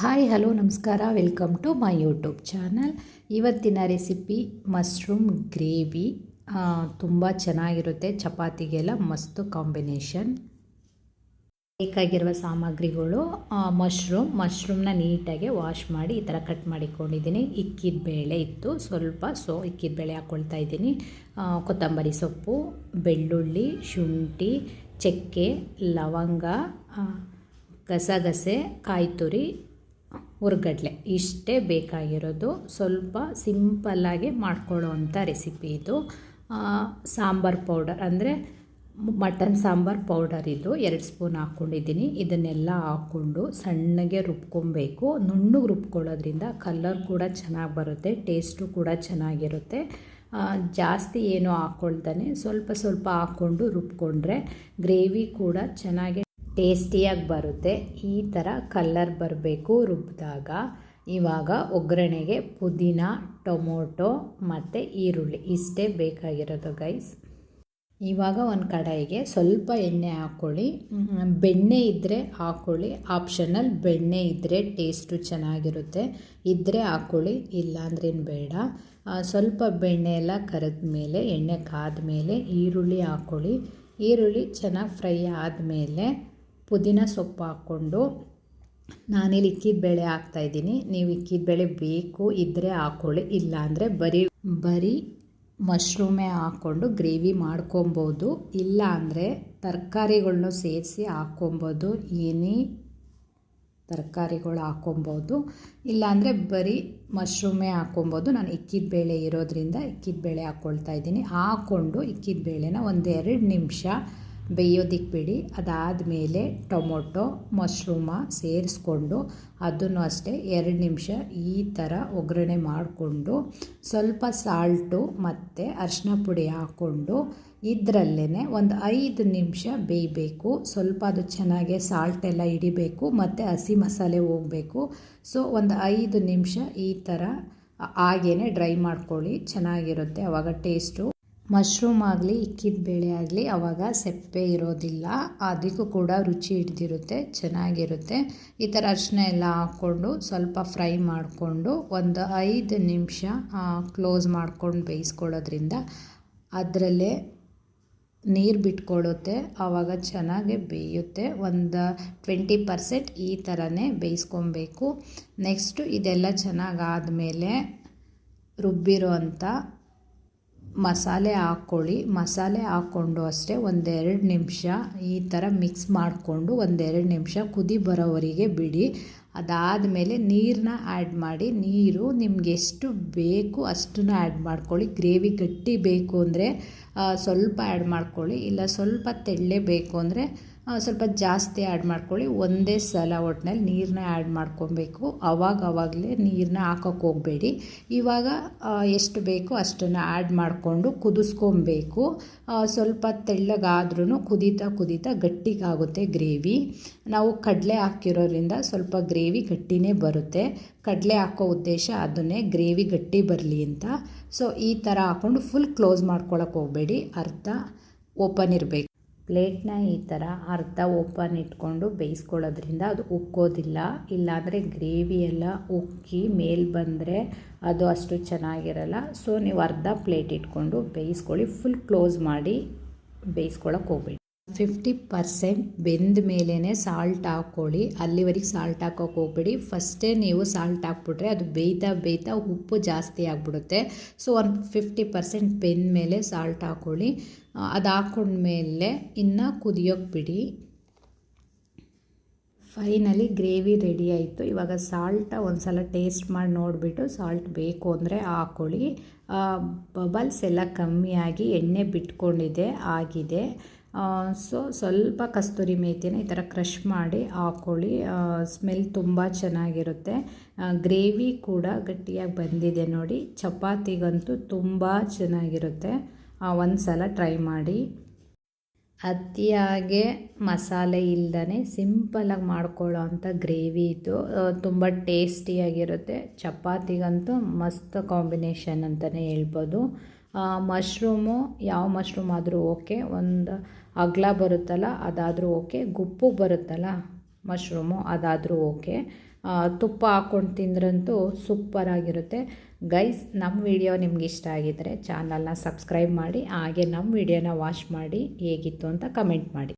Hi hello ನಮಸ್ಕಾರ, welcome to my YouTube channel. ಇವತ್ತಿನ recipe mushroom gravy. ತುಂಬ ಚೆನ್ನಾಗಿರುತ್ತೆ, ಚಪಾತಿಗೆಲ್ಲ ಮಸ್ತ್ ಕಾಂಬಿನೇಷನ್. ಬೇಕಾಗಿರುವ ಸಾಮಗ್ರಿಗಳು: ಮಶ್ರೂಮ್ನ ನೀಟಾಗಿ ವಾಶ್ ಮಾಡಿ ಈ ಥರ ಕಟ್ ಮಾಡಿಕೊಂಡಿದ್ದೀನಿ. ಇಕ್ಕಿದ ಬೇಳೆ ಇತ್ತು ಸ್ವಲ್ಪ, ಇಕ್ಕಿದ ಬೇಳೆ ಹಾಕ್ಕೊಳ್ತಾ ಇದ್ದೀನಿ. ಕೊತ್ತಂಬರಿ ಸೊಪ್ಪು, ಬೆಳ್ಳುಳ್ಳಿ, ಶುಂಠಿ, ಚಕ್ಕೆ, ಲವಂಗ, ಗಸಗಸೆ, ಕಾಯಿ ತುರಿ, ಹುರ್ಗಡ್ಲೆ, ಇಷ್ಟೇ ಬೇಕಾಗಿರೋದು. ಸ್ವಲ್ಪ ಸಿಂಪಲ್ಲಾಗಿ ಮಾಡ್ಕೊಳ್ಳೋ ಅಂಥ ರೆಸಿಪಿ ಇದು. ಸಾಂಬಾರು ಪೌಡರ್ ಅಂದರೆ ಮಟನ್ ಸಾಂಬಾರು ಪೌಡರ್ ಇದು 2 ಸ್ಪೂನ್ ಹಾಕ್ಕೊಂಡಿದ್ದೀನಿ. ಇದನ್ನೆಲ್ಲ ಹಾಕ್ಕೊಂಡು ಸಣ್ಣಗೆ ರುಬ್ಕೊಬೇಕು. ನುಣ್ಣಗೆ ರುಬ್ಕೊಳ್ಳೋದ್ರಿಂದ ಕಲರ್ ಕೂಡ ಚೆನ್ನಾಗಿ ಬರುತ್ತೆ, ಟೇಸ್ಟು ಕೂಡ ಚೆನ್ನಾಗಿರುತ್ತೆ. ಜಾಸ್ತಿ ಏನೂ ಹಾಕ್ಕೊಳ್ತಾನೆ ಸ್ವಲ್ಪ ಸ್ವಲ್ಪ ಹಾಕ್ಕೊಂಡು ರುಬ್ಕೊಂಡ್ರೆ ಗ್ರೇವಿ ಕೂಡ ಚೆನ್ನಾಗಿ ಟೇಸ್ಟಿಯಾಗಿ ಬರುತ್ತೆ. ಈ ಥರ ಕಲರ್ ಬರಬೇಕು ರುಬ್ಬಿದಾಗ. ಇವಾಗ ಒಗ್ಗರಣೆಗೆ ಪುದೀನ, ಟೊಮೊಟೊ ಮತ್ತು ಈರುಳ್ಳಿ ಇಷ್ಟೇ ಬೇಕಾಗಿರೋದು ಗೈಸ್. ಇವಾಗ ಒಂದು ಕಡಾಯಿಗೆ ಸ್ವಲ್ಪ ಎಣ್ಣೆ ಹಾಕ್ಕೊಳ್ಳಿ. ಬೆಣ್ಣೆ ಇದ್ದರೆ ಹಾಕ್ಕೊಳ್ಳಿ, ಆಪ್ಷನಲ್. ಬೆಣ್ಣೆ ಇದ್ದರೆ ಟೇಸ್ಟು ಚೆನ್ನಾಗಿರುತ್ತೆ, ಇದ್ದರೆ ಹಾಕ್ಕೊಳ್ಳಿ, ಇಲ್ಲಾಂದ್ರೇನು ಬೇಡ. ಸ್ವಲ್ಪ ಬೆಣ್ಣೆ ಎಲ್ಲ ಕರೆದ ಮೇಲೆ, ಎಣ್ಣೆ ಕಾದ ಮೇಲೆ ಈರುಳ್ಳಿ ಹಾಕ್ಕೊಳ್ಳಿ. ಈರುಳ್ಳಿ ಚೆನ್ನಾಗಿ ಫ್ರೈ ಆದಮೇಲೆ ಪುದೀನ ಸೊಪ್ಪು ಹಾಕ್ಕೊಂಡು, ನಾನಿಲ್ಲಿ ಇಕ್ಕಿದ ಬೇಳೆ ಹಾಕ್ತಾಯಿದ್ದೀನಿ. ನೀವು ಇಕ್ಕಿದ ಬೇಳೆ ಬೇಕು ಇದ್ದರೆ ಹಾಕ್ಕೊಳ್ಳಿ, ಇಲ್ಲಾಂದರೆ ಬರೀ ಮಶ್ರೂಮೇ ಹಾಕ್ಕೊಂಡು ಗ್ರೇವಿ ಮಾಡ್ಕೊಬೋದು. ಇಲ್ಲ ಅಂದರೆ ತರಕಾರಿಗಳ್ನ ಸೇರಿಸಿ ಹಾಕ್ಕೊಬೋದು, ಏನೇ ತರಕಾರಿಗಳು ಹಾಕ್ಕೊಬೋದು. ಇಲ್ಲಾಂದರೆ ಬರೀ ಮಶ್ರೂಮೇ ಹಾಕ್ಕೊಬೋದು. ನಾನು ಇಕ್ಕಿದ ಬೇಳೆ ಇರೋದ್ರಿಂದ ಇಕ್ಕಿದ ಬೇಳೆ ಹಾಕ್ಕೊಳ್ತಾ ಇದ್ದೀನಿ. ಹಾಕ್ಕೊಂಡು ಇಕ್ಕಿದ ಬೇಳೆನ 1-2 ನಿಮಿಷ ಬೇಯೋದಕ್ಕೆ ಬಿಡಿ. ಅದಾದಮೇಲೆ ಟೊಮೊಟೊ, ಮಶ್ರೂಮ ಸೇರಿಸ್ಕೊಂಡು ಅದನ್ನು ಅಷ್ಟೇ 2 ನಿಮಿಷ ಈ ಥರ ಒಗ್ಗರಣೆ ಮಾಡಿಕೊಂಡು, ಸ್ವಲ್ಪ ಸಾಲ್ಟು ಮತ್ತು ಅರಿಶಿನ ಪುಡಿ ಹಾಕ್ಕೊಂಡು ಇದರಲ್ಲೇ ಒಂದು 5 ನಿಮಿಷ ಬೇಯಬೇಕು. ಸ್ವಲ್ಪ ಅದು ಚೆನ್ನಾಗೆ ಸಾಲ್ಟ್ ಎಲ್ಲ ಹಿಡಿಬೇಕು ಮತ್ತು ಹಸಿ ಮಸಾಲೆ ಹೋಗಬೇಕು. ಒಂದು 5 ನಿಮಿಷ ಈ ಥರ ಹಾಗೇ ಡ್ರೈ ಮಾಡ್ಕೊಳ್ಳಿ, ಚೆನ್ನಾಗಿರುತ್ತೆ ಆವಾಗ ಟೇಸ್ಟು. ಮಶ್ರೂಮ್ ಆಗಲಿ ಇಕ್ಕಿದ ಬೇಳೆ ಆಗಲಿ ಆವಾಗ ಸೆಪ್ಪೆ ಇರೋದಿಲ್ಲ, ಅದಕ್ಕೂ ಕೂಡ ರುಚಿ ಹಿಡ್ದಿರುತ್ತೆ, ಚೆನ್ನಾಗಿರುತ್ತೆ. ಈ ಥರ ಅರಿಶಿನ ಎಲ್ಲ ಹಾಕ್ಕೊಂಡು ಸ್ವಲ್ಪ ಫ್ರೈ ಮಾಡಿಕೊಂಡು ಒಂದು 5 ನಿಮಿಷ ಕ್ಲೋಸ್ ಮಾಡ್ಕೊಂಡು ಬೇಯಿಸ್ಕೊಳ್ಳೋದ್ರಿಂದ ಅದರಲ್ಲೇ ನೀರು ಬಿಟ್ಕೊಳ್ಳುತ್ತೆ, ಆವಾಗ ಚೆನ್ನಾಗಿ ಬೇಯುತ್ತೆ. ಒಂದು 20% ಈ ಥರನೇ ಬೇಯಿಸ್ಕೊಬೇಕು. ನೆಕ್ಸ್ಟು ಇದೆಲ್ಲ ಚೆನ್ನಾಗಾದಮೇಲೆ ರುಬ್ಬಿರೋ ಅಂಥ ಮಸಾಲೆ ಹಾಕ್ಕೊಳ್ಳಿ. ಮಸಾಲೆ ಹಾಕ್ಕೊಂಡು ಅಷ್ಟೇ 1-2 ನಿಮಿಷ ಈ ಥರ ಮಿಕ್ಸ್ ಮಾಡಿಕೊಂಡು 1-2 ನಿಮಿಷ ಕುದಿ ಬರೋವರೆಗೆ ಬಿಡಿ. ಅದಾದಮೇಲೆ ನೀರನ್ನ ಆ್ಯಡ್ ಮಾಡಿ. ನೀರು ನಿಮ್ಗೆ ಎಷ್ಟು ಬೇಕು ಅಷ್ಟನ್ನು ಆ್ಯಡ್ ಮಾಡ್ಕೊಳ್ಳಿ. ಗ್ರೇವಿ ಗಟ್ಟಿ ಬೇಕು ಅಂದರೆ ಸ್ವಲ್ಪ ಆ್ಯಡ್ ಮಾಡ್ಕೊಳ್ಳಿ, ಇಲ್ಲ ಸ್ವಲ್ಪ ತೆಳ್ಳೆ ಬೇಕು ಅಂದರೆ ಸ್ವಲ್ಪ ಜಾಸ್ತಿ ಆ್ಯಡ್ ಮಾಡ್ಕೊಳ್ಳಿ. ಒಂದೇ ಸಲ ಒಟ್ಟಿನಲ್ಲಿ ನೀರನ್ನ ಆ್ಯಡ್ ಮಾಡ್ಕೊಬೇಕು. ಆವಾಗಲೇ ನೀರನ್ನ ಹಾಕೋಕ್ಕೆ ಹೋಗಬೇಡಿ. ಇವಾಗ ಎಷ್ಟು ಬೇಕೋ ಅಷ್ಟನ್ನು ಆ್ಯಡ್ ಮಾಡಿಕೊಂಡು ಕುದಿಸ್ಕೊಬೇಕು. ಸ್ವಲ್ಪ ತೆಳ್ಳಗಾದ್ರೂ ಕುದೀತಾ ಗಟ್ಟಿಗಾಗುತ್ತೆ ಗ್ರೇವಿ. ನಾವು ಕಡಲೆ ಹಾಕಿರೋದ್ರಿಂದ ಸ್ವಲ್ಪ ಗ್ರೇವಿ ಗಟ್ಟಿನೇ ಬರುತ್ತೆ. ಕಡಲೆ ಹಾಕೋ ಉದ್ದೇಶ ಅದನ್ನೇ, ಗ್ರೇವಿ ಗಟ್ಟಿ ಬರಲಿ ಅಂತ. ಈ ಥರ ಹಾಕ್ಕೊಂಡು ಫುಲ್ ಕ್ಲೋಸ್ ಮಾಡ್ಕೊಳಕ್ಕೆ ಹೋಗಬೇಡಿ, ಅರ್ಧ ಓಪನ್ ಇರಬೇಕು. ಪ್ಲೇಟ್ನ ಈ ಥರ ಅರ್ಧ ಓಪನ್ ಇಟ್ಕೊಂಡು ಬೇಯಿಸ್ಕೊಳ್ಳೋದ್ರಿಂದ ಅದು ಉಕ್ಕೋದಿಲ್ಲ. ಇಲ್ಲಾಂದರೆ ಗ್ರೇವಿ ಎಲ್ಲ ಉಕ್ಕಿ ಮೇಲೆ ಬಂದರೆ ಅದು ಅಷ್ಟು ಚೆನ್ನಾಗಿರಲ್ಲ. ನೀವು ಅರ್ಧ ಪ್ಲೇಟ್ ಇಟ್ಕೊಂಡು ಬೇಯಿಸ್ಕೊಳ್ಳಿ, ಫುಲ್ ಕ್ಲೋಸ್ ಮಾಡಿ ಬೇಯಿಸ್ಕೊಳ್ಳೋಕೆ ಹೋಗಬೇಡಿ. 50% ಬೆಂದ ಮೇಲೇ ಸಾಲ್ಟ್ ಹಾಕ್ಕೊಳ್ಳಿ, ಅಲ್ಲಿವರೆಗೆ ಸಾಲ್ಟ್ ಹಾಕೋಕೆ ಹೋಗಬೇಡಿ. ಫಸ್ಟೇ ನೀವು ಸಾಲ್ಟ್ ಹಾಕ್ಬಿಟ್ರೆ ಅದು ಬೇಯ್ತಾ ಉಪ್ಪು ಜಾಸ್ತಿ ಆಗಿಬಿಡುತ್ತೆ. ಒಂದು 50% ಬೆಂದ ಮೇಲೆ ಸಾಲ್ಟ್ ಹಾಕ್ಕೊಳ್ಳಿ. ಅದು ಹಾಕ್ಕೊಂಡ್ಮೇಲೆ ಇನ್ನು ಕುದಿಯೋಕೆ ಬಿಡಿ. ಫೈನಲಿ ಗ್ರೇವಿ ರೆಡಿ ಆಯಿತು. ಇವಾಗ ಸಾಲ್ಟ ಒಂದು ಸಲ ಟೇಸ್ಟ್ ಮಾಡಿ ನೋಡಿಬಿಟ್ಟು ಸಾಲ್ಟ್ ಬೇಕು ಅಂದರೆ ಹಾಕ್ಕೊಳ್ಳಿ. ಬಬಲ್ಸ್ ಎಲ್ಲ ಕಮ್ಮಿಯಾಗಿ ಎಣ್ಣೆ ಬಿಟ್ಕೊಂಡಿದೆ ಆಗಿದೆ. ಸ್ವಲ್ಪ ಕಸ್ತೂರಿ ಮೇಥಿನ ಈ ಥರ ಕ್ರಷ್ ಮಾಡಿ ಹಾಕ್ಕೊಳ್ಳಿ. ಸ್ಮೆಲ್ ತುಂಬ ಚೆನ್ನಾಗಿರುತ್ತೆ. ಗ್ರೇವಿ ಕೂಡ ಗಟ್ಟಿಯಾಗಿ ಬಂದಿದೆ ನೋಡಿ. ಚಪಾತಿಗಂತೂ ತುಂಬ ಚೆನ್ನಾಗಿರುತ್ತೆ, ಒಂದು ಸಲ ಟ್ರೈ ಮಾಡಿ. ಅತಿಯಾಗೆ ಮಸಾಲೆ ಇಲ್ಲದೇ ಸಿಂಪಲಾಗಿ ಮಾಡ್ಕೊಳ್ಳೋ ಅಂಥ ಗ್ರೇವಿ ಇದು. ತುಂಬ ಟೇಸ್ಟಿಯಾಗಿರುತ್ತೆ. ಚಪಾತಿಗಂತೂ ಮಸ್ತ್ ಕಾಂಬಿನೇಷನ್ ಅಂತಲೇ ಹೇಳ್ಬೋದು. ಮಶ್ರೂಮು ಯಾವ ಮಶ್ರೂಮ್ ಆದರೂ ಓಕೆ, ಒಂದು ಅಗಲ ಬರುತ್ತಲ್ಲ ಅದಾದರೂ ಓಕೆ, ಗುಪ್ಪು ಬರುತ್ತಲ್ಲ ಮಶ್ರೂಮು ಅದಾದರೂ ಓಕೆ. ತುಪ್ಪ ಹಾಕ್ಕೊಂಡು ತಿಂದ್ರಂತೂ ಸೂಪರಾಗಿರುತ್ತೆ. ಗೈಸ್, ನಮ್ಮ ವಿಡಿಯೋ ನಿಮ್ಗೆ ಇಷ್ಟ ಆಗಿದ್ದರೆ ಚಾನಲ್ನ ಸಬ್ಸ್ಕ್ರೈಬ್ ಮಾಡಿ, ಹಾಗೆ ನಮ್ಮ ವಿಡಿಯೋನ ವಾಚ್ ಮಾಡಿ ಹೇಗಿತ್ತು ಅಂತ ಕಮೆಂಟ್ ಮಾಡಿ.